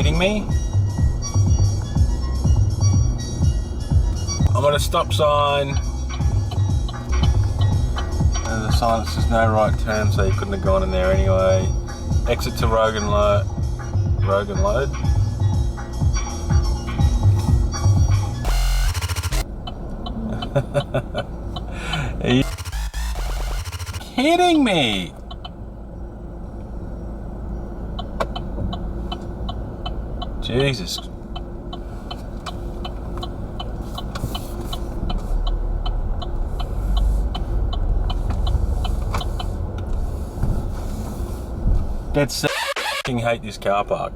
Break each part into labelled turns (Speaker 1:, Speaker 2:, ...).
Speaker 1: kidding me? I'm at a stop sign. And the sign that says no right turn, so you couldn't have gone in there anyway. Exit to Rogan Load. Are you kidding me? Jesus. That's I hate this car park.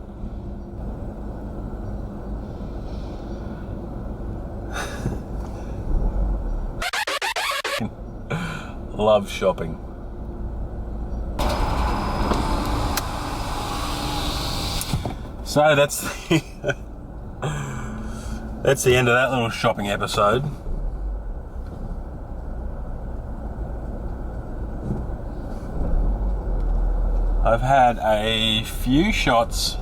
Speaker 1: Love shopping. So that's the end of that little shopping episode. I've had a few shots,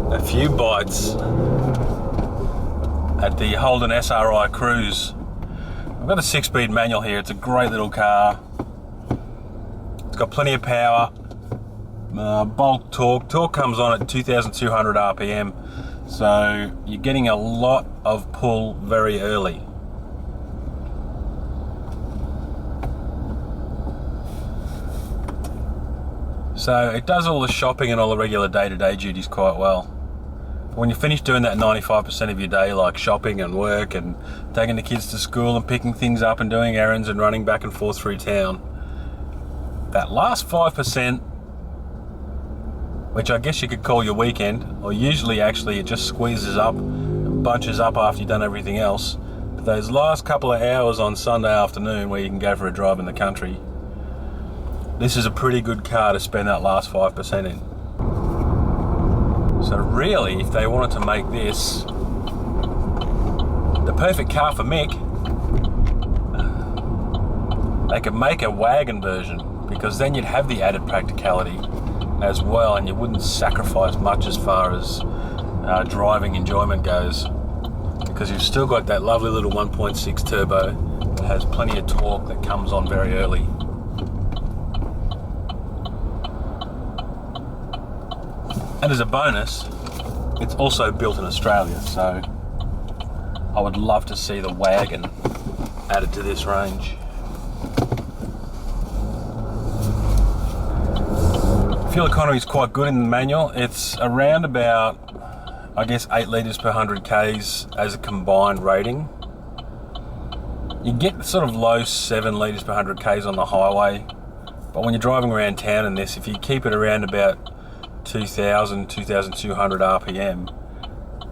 Speaker 1: a few bites at the Holden SRI Cruze. I've got a 6-speed manual here. It's a great little car. It's got plenty of power. Bulk torque. Torque comes on at 2,200 RPM. So you're getting a lot of pull very early. So it does all the shopping and all the regular day-to-day duties quite well. When you finish doing that 95% of your day, like shopping and work and taking the kids to school and picking things up and doing errands and running back and forth through town, that last 5%, which I guess you could call your weekend, or usually actually it just squeezes up and bunches up after you've done everything else, but those last couple of hours on Sunday afternoon where you can go for a drive in the country, this is a pretty good car to spend that last 5% in. So really, if they wanted to make this the perfect car for Mick, they could make a wagon version, because then you'd have the added practicality as well, and you wouldn't sacrifice much as far as driving enjoyment goes, because you've still got that lovely little 1.6 turbo that has plenty of torque that comes on very early. And as a bonus, it's also built in Australia, so I would love to see the wagon added to this range. Fuel economy is quite good in the manual. It's around about, I guess, 8 litres per 100 Ks as a combined rating. You get sort of low 7 litres per 100 Ks on the highway, but when you're driving around town in this, if you keep it around about 2,000, 2,200 RPM,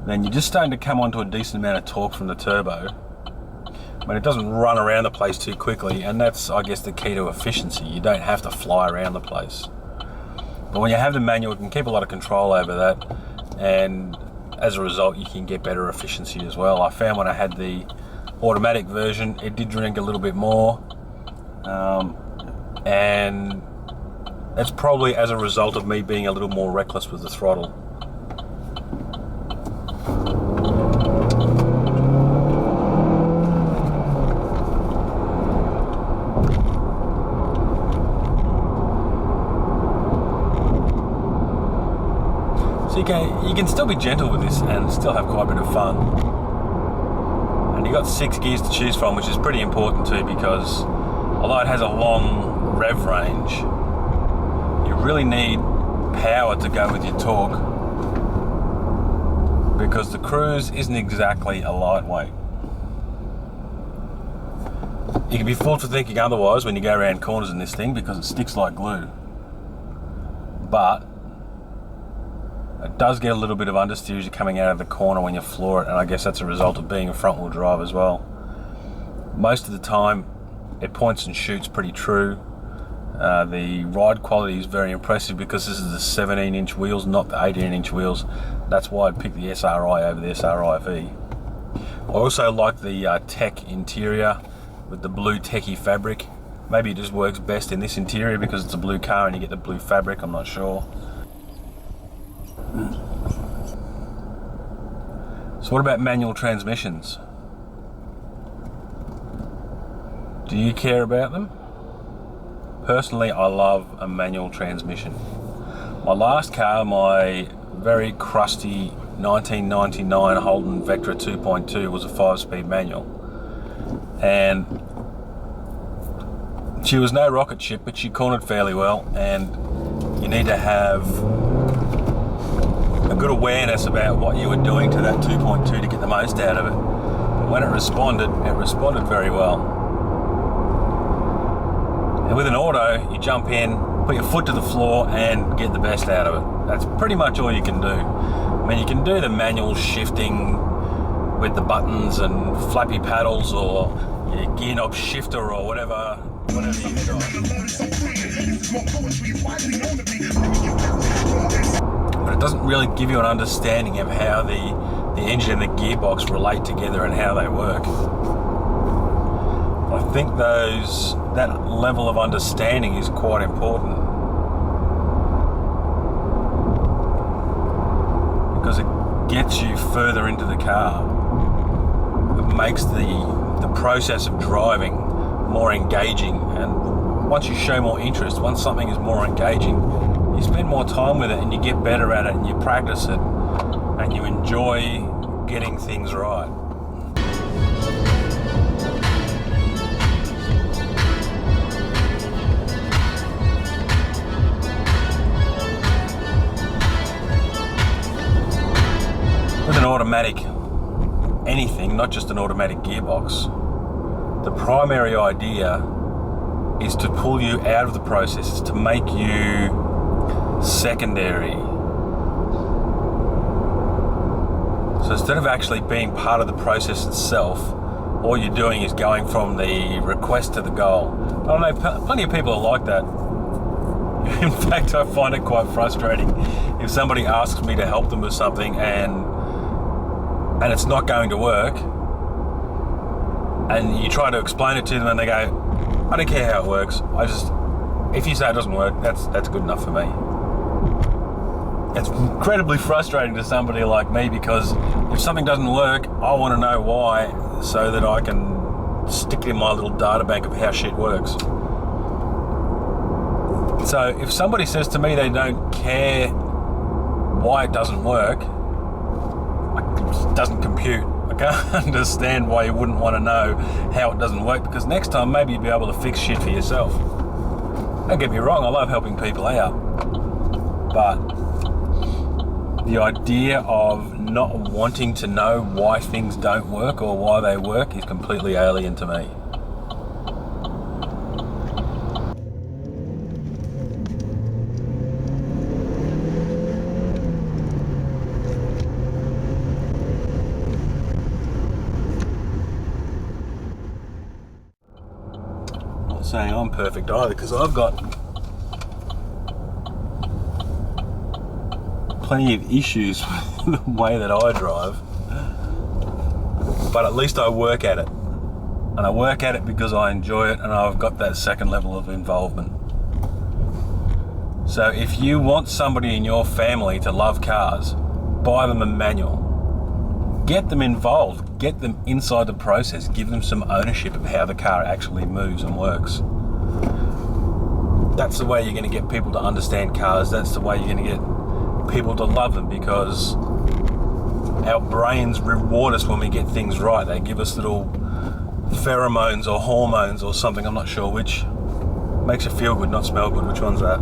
Speaker 1: then you're just starting to come onto a decent amount of torque from the turbo. But it doesn't run around the place too quickly, and that's, I guess, the key to efficiency. You don't have to fly around the place. But when you have the manual, you can keep a lot of control over that, and as a result, you can get better efficiency as well. I found when I had the automatic version, it did drink a little bit more, and that's probably as a result of me being a little more reckless with the throttle. So you can still be gentle with this and still have quite a bit of fun. And you've got 6 gears to choose from, which is pretty important too, because although it has a long rev range, you really need power to go with your torque, because the Cruze isn't exactly a lightweight. You can be fooled for thinking otherwise when you go around corners in this thing, because it sticks like glue. But it does get a little bit of understeer as you're coming out of the corner when you floor it, and I guess that's a result of being a front wheel drive as well. Most of the time it points and shoots pretty true. The ride quality is very impressive because this is the 17-inch wheels, not the 18-inch wheels. That's why I'd pick the SRI over the SRI-V. I also like the tech interior with the blue techie fabric. Maybe it just works best in this interior because it's a blue car and you get the blue fabric, I'm not sure. So what about manual transmissions? Do you care about them? Personally, I love a manual transmission. My last car, my very crusty 1999 Holden Vectra 2.2, was a 5-speed manual. And she was no rocket ship, but she cornered fairly well, and you need to have a good awareness about what you were doing to that 2.2 to get the most out of it. But when it responded very well. And with an auto, you jump in, put your foot to the floor and get the best out of it. That's pretty much all you can do. I mean, you can do the manual shifting with the buttons and flappy paddles, or your gear knob shifter, or whatever you've got. But it doesn't really give you an understanding of how the engine and the gearbox relate together and how they work. I think that level of understanding is quite important, because it gets you further into the car. It makes the process of driving more engaging, and once you show more interest, once something is more engaging, you spend more time with it and you get better at it and you practice it and you enjoy getting things right. With an automatic anything, not just an automatic gearbox, the primary idea is to pull you out of the process, is to make you secondary. So instead of actually being part of the process itself, all you're doing is going from the request to the goal. I don't know, plenty of people are like that. In fact, I find it quite frustrating if somebody asks me to help them with something and it's not going to work, and you try to explain it to them and they go, I don't care how it works, if you say it doesn't work, that's good enough for me. It's incredibly frustrating to somebody like me, because if something doesn't work, I want to know why, so that I can stick it in my little data bank of how shit works. So if somebody says to me they don't care why it doesn't work, it doesn't compute. I can't understand why you wouldn't want to know how it doesn't work, because next time maybe you'll be able to fix shit for yourself. Don't get me wrong, I love helping people out, but the idea of not wanting to know why things don't work or why they work is completely alien to me. Saying I'm perfect either, because I've got plenty of issues with the way that I drive, but at least I work at it, and I work at it because I enjoy it, and I've got that second level of involvement. So if you want somebody in your family to love cars, buy them a manual. Get them involved, get them inside the process, give them some ownership of how the car actually moves and works. That's the way you're going to get people to understand cars. That's the way you're going to get people to love them, because our brains reward us when we get things right. They give us little pheromones or hormones or something, I'm not sure which. Makes you feel good, not smell good. Which one's that?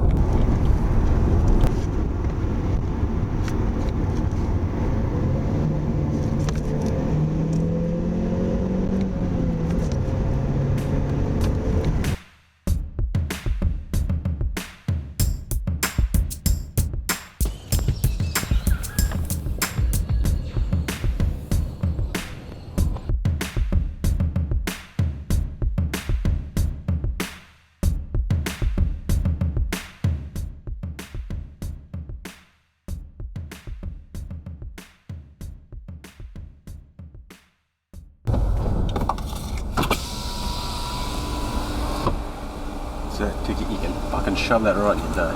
Speaker 1: That ticket, you can fucking shove that right in your day.